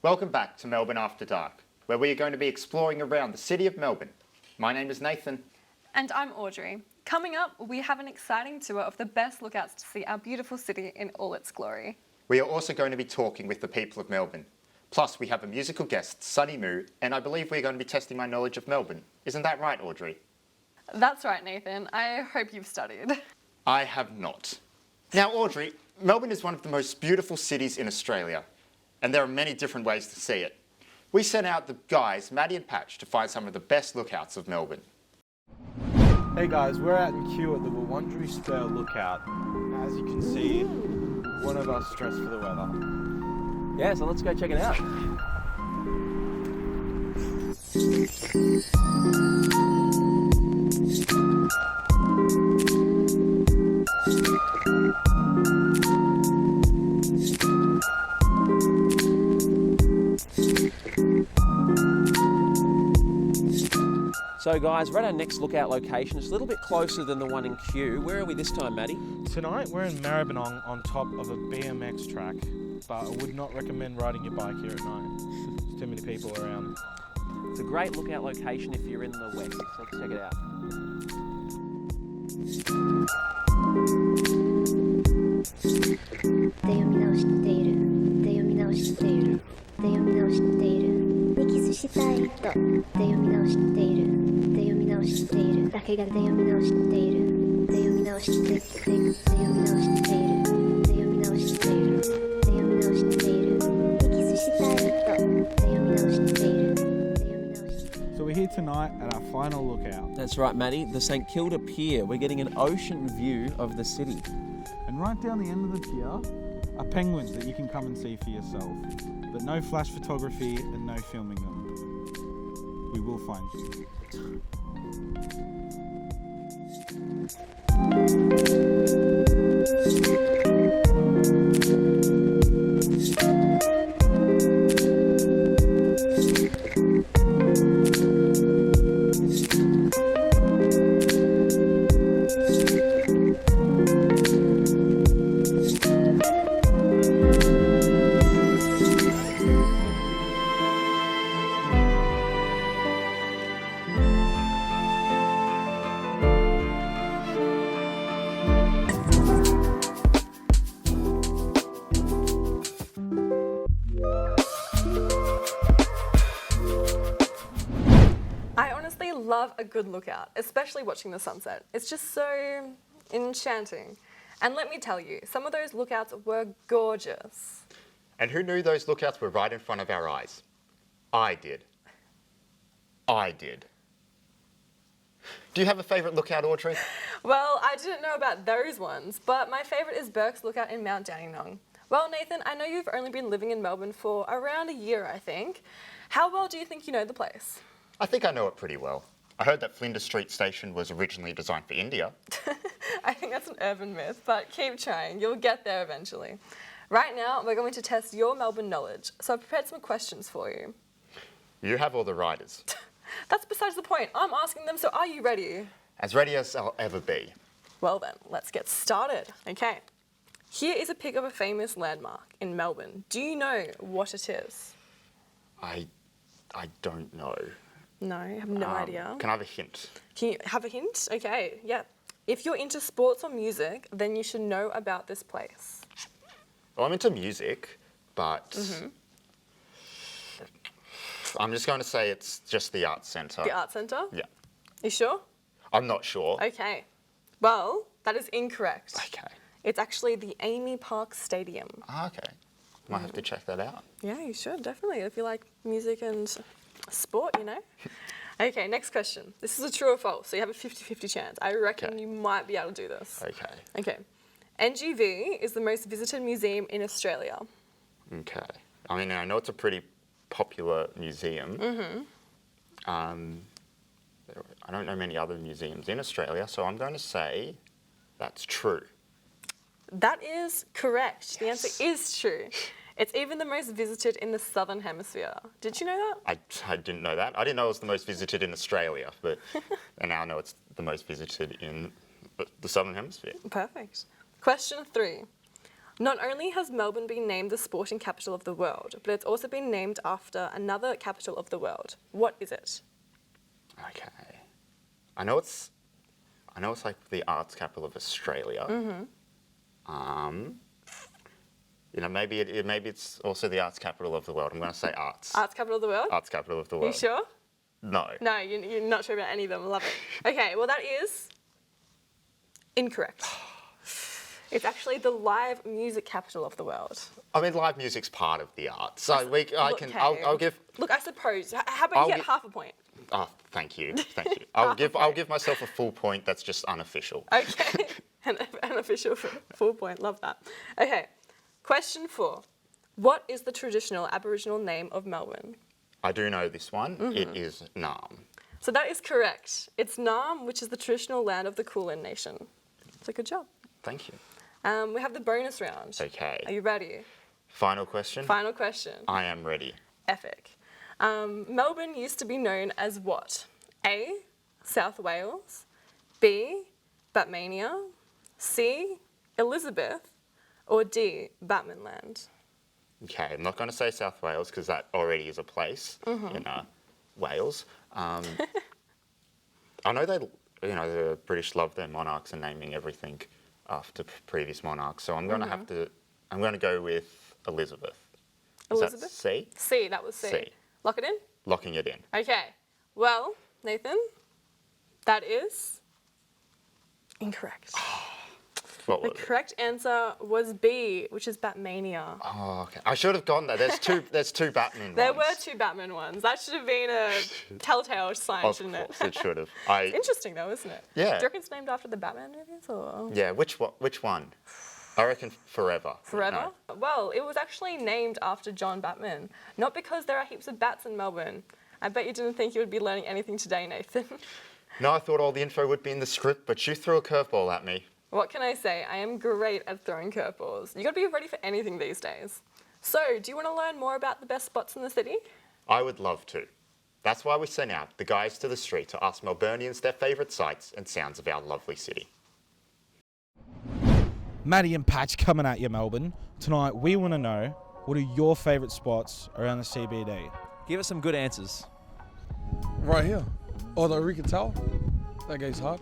Welcome back to Melbourne After Dark, where we are going to be exploring around the city of Melbourne. My name is Nathan. And I'm Audrey. Coming up, we have an exciting tour of the best lookouts to see our beautiful city in all its glory. We are also going to be talking with the people of Melbourne. Plus, we have a musical guest, Sunny Moo, and I believe we're going to be testing my knowledge of Melbourne. Isn't that right, Audrey? That's right, Nathan. I hope you've studied. I have not. Now, Audrey, Melbourne is one of the most beautiful cities in Australia, and there are many different ways to see it. We sent out the guys, Maddie and Patch, to find some of the best lookouts of Melbourne. Hey guys, we're out in queue at the Wurundjeri Spur Lookout. As you can see, one of us dressed for the weather. Yeah, so let's go check it out. So guys, we're at our next lookout location. It's a little bit closer than the one in Kew. Where are we this time, Maddie? Tonight we're in Maribyrnong on top of a BMX track, but I would not recommend riding your bike here at night. There's too many people around. It's a great lookout location if you're in the west, so let's check it out. So we're here tonight at our final lookout. That's right, Maddie, the St Kilda Pier. We're getting an ocean view of the city. And right down the end of the pier are penguins that you can come and see for yourself. But no flash photography and no filming them. We will find you. Love a good lookout, especially watching the sunset. It's just so enchanting. And let me tell you, some of those lookouts were gorgeous. And who knew those lookouts were right in front of our eyes? I did. I did. Do you have a favourite lookout, Audrey? Well, I didn't know about those ones, but my favourite is Burke's Lookout in Mount Dandenong. Well, Nathan, I know you've only been living in Melbourne for around a year, I think. How well do you think you know the place? I think I know it pretty well. I heard that Flinders Street Station was originally designed for India. I think that's an urban myth, but keep trying. You'll get there eventually. Right now, we're going to test your Melbourne knowledge, so I've prepared some questions for you. You have all the riders. That's besides the point. I'm asking them, so are you ready? As ready as I'll ever be. Well then, let's get started. Okay. Here is a pic of a famous landmark in Melbourne. Do you know what it is? I don't know. No, I have no idea. Can I have a hint? Can you have a hint? Okay, yeah. If you're into sports or music, then you should know about this place. Well, I'm into music, but I'm just going to say it's just the Arts Centre. The Arts Centre? Yeah. You sure? I'm not sure. Okay. Well, that is incorrect. Okay. It's actually the Amy Park Stadium. Okay. Might have to check that out. Yeah, you should, definitely, if you like music and sport, you know. Okay, next question. This is a true or false, so you have a 50-50 chance. I reckon you might be able to do this. Okay. Okay. NGV is the most visited museum in Australia. Okay. I mean, I know it's a pretty popular museum. I don't know many other museums in Australia, so I'm going to say that's true. That is correct. Yes. The answer is true. It's even the most visited in the Southern Hemisphere. Did you know that? I didn't know that. I didn't know it was the most visited in Australia, but and now I know it's the most visited in the Southern Hemisphere. Perfect. Question 3. Not only has Melbourne been named the sporting capital of the world, but it's also been named after another capital of the world. What is it? Okay. I know it's like the arts capital of Australia. Maybe it's also the arts capital of the world. I'm going to say arts. Arts capital of the world? Arts capital of the Are world. you sure? No. No, you're not sure about any of them. I love it. Okay, well that is incorrect. It's actually the live music capital of the world. I mean, live music's part of the arts, so I'll give. Look, I suppose. How about you get half a point? Oh, thank you. I'll give myself a full point. That's just unofficial. Okay, an official full point. Love that. Okay, question 4. What is the traditional Aboriginal name of Melbourne? I do know this one. It is Naarm. So that is correct. It's Naarm, which is the traditional land of the Kulin Nation. So good job. Thank you. We have the bonus round. Okay. Are you ready? Final question? Final question. I am ready. Epic. Melbourne used to be known as what? A, South Wales, B, Batmania, C, Elizabeth, or D, Batmanland? Okay, I'm not going to say South Wales because that already is a place in Wales. I know the British love their monarchs and naming everything after previous monarchs, so I'm going to go with Elizabeth. Is Elizabeth? that C? C, that was C. C. Lock it in? Locking it in. Okay. Well, Nathan, that is incorrect. What The was it? correct answer was B, which is Batmania. Oh, okay. I should have gone there. There's two Batman There ones. were 2 Batman ones. That should have been a telltale sign, Of shouldn't it? course, it should have. Interesting though, isn't it? Yeah. Do you reckon it's named after the Batman movies or? Yeah, which one? I reckon Forever. Forever? No. Well, it was actually named after John Batman. Not because there are heaps of bats in Melbourne. I bet you didn't think you would be learning anything today, Nathan. No, I thought all the info would be in the script, but you threw a curveball at me. What can I say? I am great at throwing curveballs. You gotta be ready for anything these days. So, do you want to learn more about the best spots in the city? I would love to. That's why we sent out the guys to the street to ask Melburnians their favourite sights and sounds of our lovely city. Maddie and Patch coming at you, Melbourne. Tonight, we want to know, what are your favourite spots around the CBD? Give us some good answers. Right here. Oh, the Eureka Tower. That goes hard.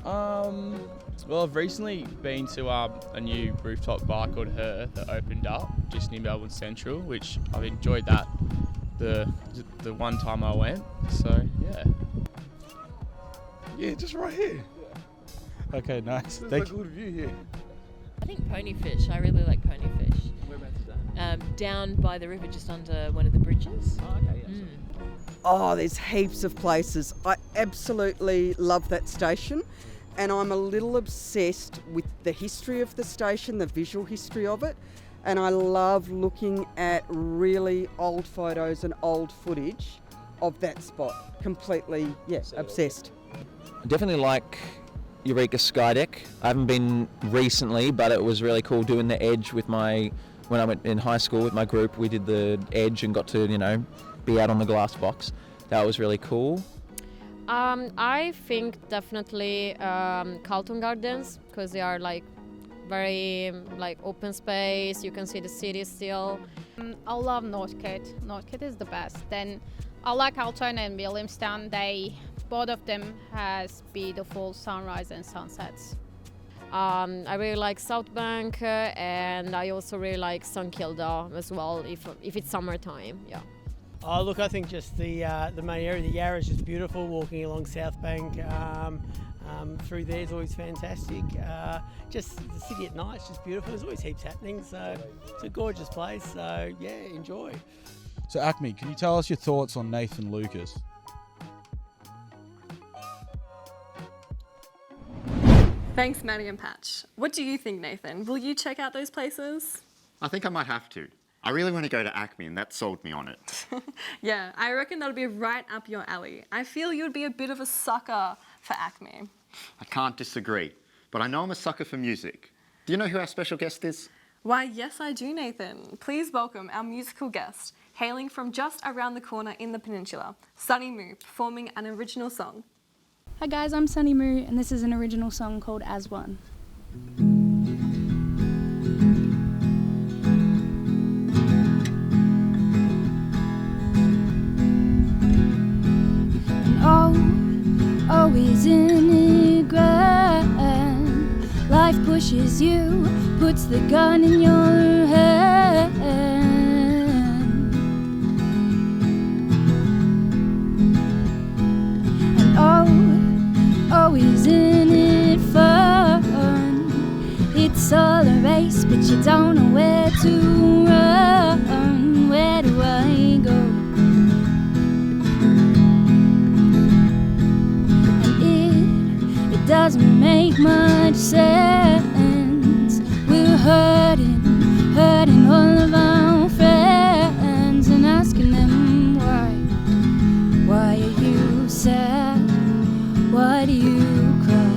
Well, I've recently been to a new rooftop bar called Her that opened up just near Melbourne Central, which I've enjoyed that the one time I went. So yeah. Yeah, just right here. Okay, nice. There's Thank a you. good view here. I think ponyfish. I really like ponyfish. Whereabouts is that? Down by the river, just under one of the bridges. Oh, okay, yeah. Oh, there's heaps of places. I absolutely love that station, and I'm a little obsessed with the history of the station, the visual history of it, and I love looking at really old photos and old footage of that spot. Completely, obsessed. I definitely like Eureka Skydeck. I haven't been recently, but it was really cool doing the edge with when I went in high school with my group. We did the edge and got to, be out on the glass box. That was really cool. I think definitely Carlton Gardens, because they are very open space. You can see the city still. I love Northcote. Northcote is the best. Then I like Alton and Williamstown. Both of them has beautiful sunrise and sunsets. I really like South Bank, and I also really like St Kilda as well, if it's summertime. Yeah. Oh, look, I think just the main area, the Yarra is just beautiful. Walking along South Bank through there is always fantastic. Just the city at night is just beautiful. There's always heaps happening, so it's a gorgeous place. So yeah, enjoy. So Acme, can you tell us your thoughts on Nathan Lucas? Thanks, Maddie and Patch. What do you think, Nathan? Will you check out those places? I think I might have to. I really want to go to Acme, and that sold me on it. Yeah, I reckon that'll be right up your alley. I feel you'd be a bit of a sucker for Acme. I can't disagree, but I know I'm a sucker for music. Do you know who our special guest is? Why, yes, I do, Nathan. Please welcome our musical guest, hailing from just around the corner in the peninsula, Sunny Moo, performing an original song. Hi guys, I'm Sunny Moo, and this is an original song called As One. always in it grand. Life pushes you, puts the gun in your hand. And always in it fun. It's all a race, but you don't know where to run. Where do I go? And it doesn't make much sense. We're hurting all of our friends and asking them why. Why are you sad? Why do you cry?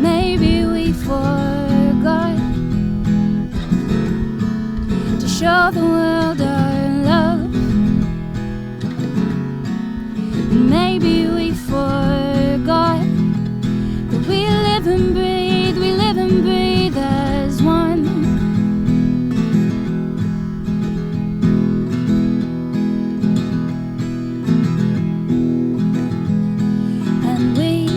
Maybe we forgot to show the world our love. And maybe we forgot that we live and breathe as one. And we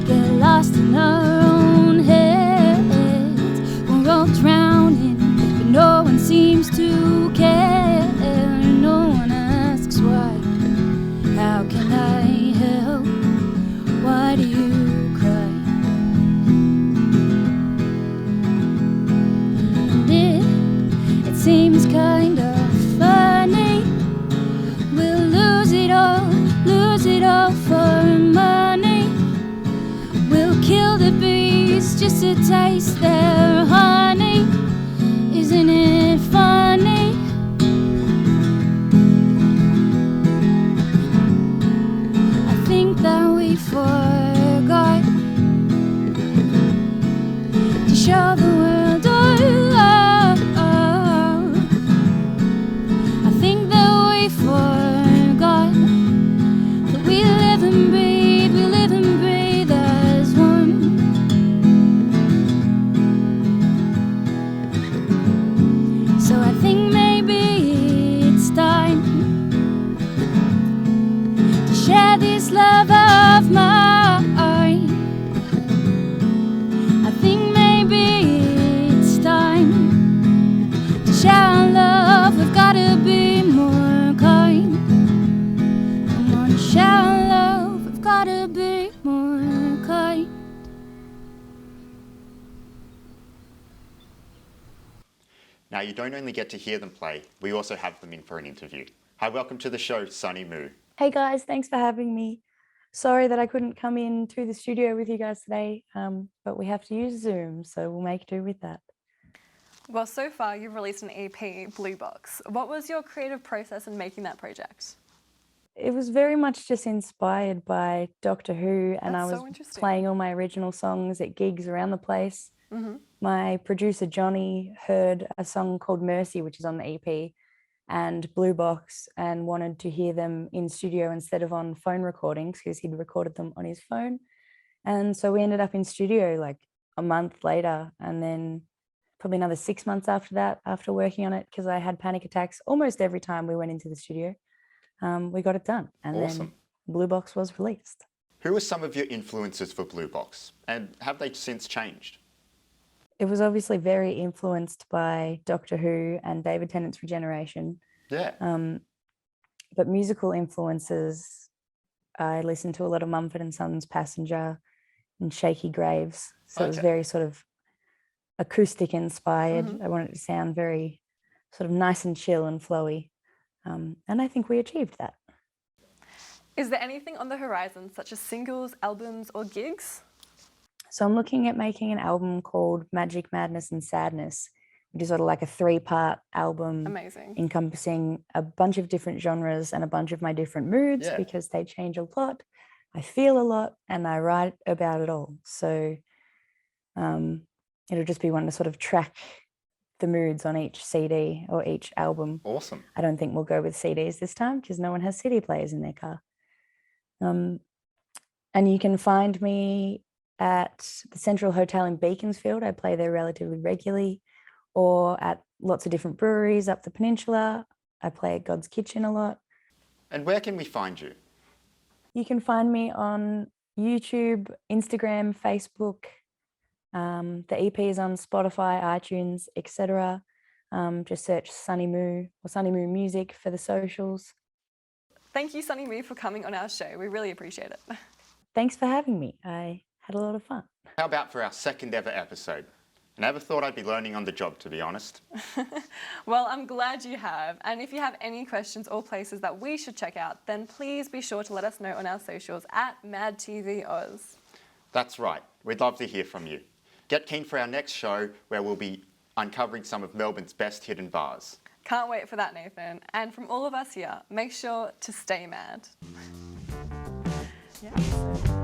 get lost in our own heads. We're all drowning, but no one seems to care. No one asks why. How can I help? Why do you cry? And it seems kind of funny. We'll lose it all for money. We'll kill the bees just to taste their honey. Isn't it funny? I think that we forgot to show the world our love. I think that we forgot that we live and breathe as one. So I think maybe it's time to share this love of mine. I think maybe it's time to share our love. We've gotta be more kind. Come on, share our love. We've gotta be more kind. Now, you don't only get to hear them play, we also have them in for an interview. Hi, welcome to the show, Sunny Moo. Hey guys, thanks for having me. Sorry that I couldn't come in to the studio with you guys today, but we have to use Zoom, so we'll make do with that. Well, so far you've released an EP, Blue Box. What was your creative process in making that project? It was very much just inspired by Doctor Who, and That's I so was interesting. playing all my original songs at gigs around the place. Mm-hmm. My producer Johnny heard a song called Mercy, which is on the EP, and Blue Box, and wanted to hear them in studio instead of on phone recordings because he'd recorded them on his phone. And so we ended up in studio like a month later, and then probably another 6 months after that, after working on it, because I had panic attacks almost every time we went into the studio. We got it done, and Awesome. then Blue Box was released. Who are some of your influences for Blue Box, and have they since changed? It was obviously very influenced by Doctor Who and David Tennant's Regeneration. Yeah. But musical influences, I listened to a lot of Mumford & Sons, Passenger, and Shaky Graves. So it was very sort of acoustic inspired. Mhm. I wanted it to sound very sort of nice and chill and flowy. And I think we achieved that. Is there anything on the horizon, such as singles, albums, or gigs? So I'm looking at making an album called Magic, Madness and Sadness, which is sort of like a 3-part album. Amazing. Encompassing a bunch of different genres and a bunch of my different moods because they change a lot. I feel a lot and I write about it all. So it'll just be one to sort of track the moods on each CD or each album. Awesome. I don't think we'll go with CDs this time because no one has CD players in their car. And you can find me at the Central Hotel in Beaconsfield. I play there relatively regularly, or at lots of different breweries up the peninsula. I play at God's Kitchen a lot. And where can we find you? You can find me on YouTube, Instagram, Facebook. The EP is on Spotify, iTunes, etc. Just search Sunny Moo or Sunny Moo Music for the socials. Thank you, Sunny Moo, for coming on our show. We really appreciate it. Thanks for having me. I had a lot of fun. How about for our second ever episode? I never thought I'd be learning on the job, to be honest. Well, I'm glad you have. And if you have any questions or places that we should check out, then please be sure to let us know on our socials at MadTVOz. That's right. We'd love to hear from you. Get keen for our next show where we'll be uncovering some of Melbourne's best hidden bars. Can't wait for that, Nathan. And from all of us here, make sure to stay mad. Yeah.